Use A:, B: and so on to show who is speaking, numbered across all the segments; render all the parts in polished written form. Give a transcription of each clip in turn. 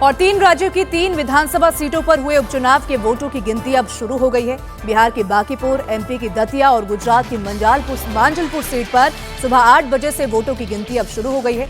A: और 3 राज्यों की 3 विधानसभा सीटों पर हुए उपचुनाव के वोटों की गिनती अब शुरू हो गई है। बिहार के बांकीपुर, एमपी की दतिया और गुजरात की मांजलपुर सीट पर सुबह 8 बजे से वोटों की गिनती अब शुरू हो गई है।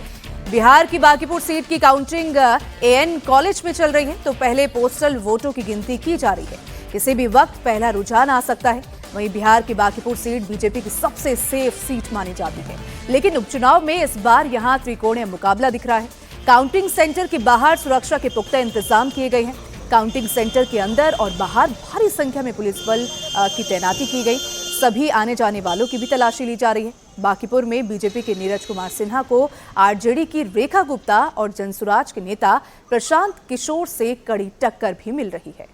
A: बिहार की बांकीपुर सीट की काउंटिंग एएन कॉलेज में चल रही है, तो पहले पोस्टल वोटों की गिनती की जा रही है। किसी भी वक्त पहला रुझान आ सकता है। वहीं बिहार की बांकीपुर सीट बीजेपी की सबसे सेफ सीट मानी जाती है, लेकिन उपचुनाव में इस बार यहां त्रिकोणीय मुकाबला दिख रहा है। काउंटिंग सेंटर के बाहर सुरक्षा के पुख्ता इंतजाम किए गए हैं। काउंटिंग सेंटर के अंदर और बाहर भारी संख्या में पुलिस बल की तैनाती की गई। सभी आने जाने वालों की भी तलाशी ली जा रही है। बांकीपुर में बीजेपी के नीरज कुमार सिन्हा को आरजेडी की रेखा गुप्ता और जनसुराज के नेता प्रशांत किशोर से कड़ी टक्कर भी मिल रही है।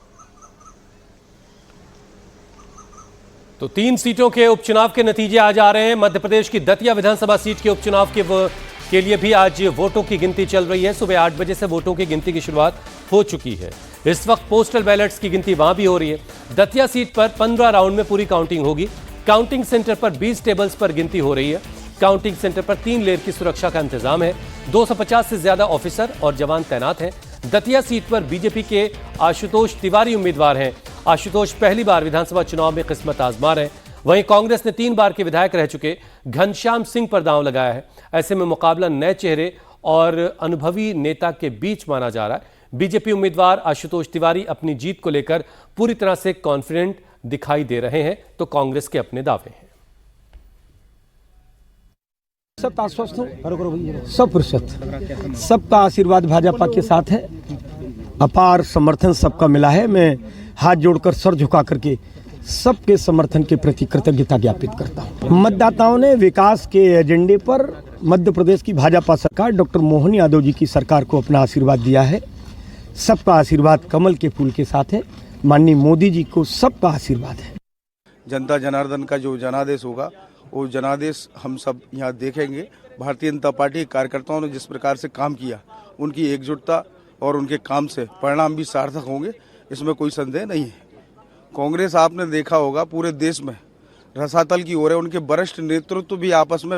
B: तो 3 सीटों के उपचुनाव के नतीजे आज आ रहे हैं। मध्य प्रदेश की दतिया विधानसभा सीट के उपचुनाव के लिए भी आज वोटों की गिनती चल रही है। सुबह 8 बजे से वोटों की गिनती की शुरुआत हो चुकी है। इस वक्त पोस्टल बैलेट्स की गिनती वहां भी हो रही है। दतिया सीट पर 15 राउंड में पूरी काउंटिंग होगी। काउंटिंग सेंटर पर 20 टेबल्स पर गिनती हो रही है। काउंटिंग सेंटर पर 3 लेयर की सुरक्षा का इंतजाम है। 250 से ज्यादा ऑफिसर और जवान तैनात हैं। दतिया सीट पर बीजेपी के आशुतोष तिवारी उम्मीदवार हैं। आशुतोष पहली बार विधानसभा चुनाव में किस्मत आजमा रहे हैं। वहीं कांग्रेस ने 3 बार के विधायक रह चुके घनश्याम सिंह पर दांव लगाया है। ऐसे में मुकाबला नए चेहरे और अनुभवी नेता के बीच माना जा रहा है। बीजेपी उम्मीदवार आशुतोष तिवारी अपनी जीत को लेकर पूरी तरह से कॉन्फिडेंट दिखाई दे रहे हैं, तो कांग्रेस के अपने दावे हैं।
C: सब आश्वस्त हो 100%। सबका आशीर्वाद भाजपा के साथ है। अपार समर्थन सबका मिला है। मैं हाथ जोड़कर सर झुका करके सबके समर्थन के प्रति कृतज्ञता ज्ञापित करता हूँ। मतदाताओं ने विकास के एजेंडे पर मध्य प्रदेश की भाजपा सरकार डॉक्टर मोहन यादव जी की सरकार को अपना आशीर्वाद दिया है। सबका आशीर्वाद कमल के फूल के साथ है। माननीय मोदी जी को सबका आशीर्वाद है।
D: जनता जनार्दन का जो जनादेश होगा वो जनादेश हम सब यहाँ देखेंगे। भारतीय जनता पार्टी के कार्यकर्ताओं ने जिस प्रकार से काम किया, उनकी एकजुटता और उनके काम से परिणाम भी सार्थक होंगे, इसमें कोई संदेह नहीं है। कांग्रेस आपने देखा होगा पूरे देश में रसातल की ओर है। उनके वरिष्ठ नेतृत्व भी आपस में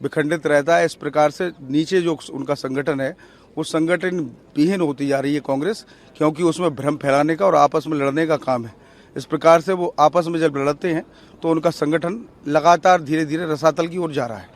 D: विखंडित रहता है। इस प्रकार से नीचे जो उनका संगठन है वो संगठन विहीन होती जा रही है कांग्रेस, क्योंकि उसमें भ्रम फैलाने का और आपस में लड़ने का काम है। इस प्रकार से वो आपस में जब लड़ते हैं तो उनका संगठन लगातार धीरे धीरे रसातल की ओर जा रहा है।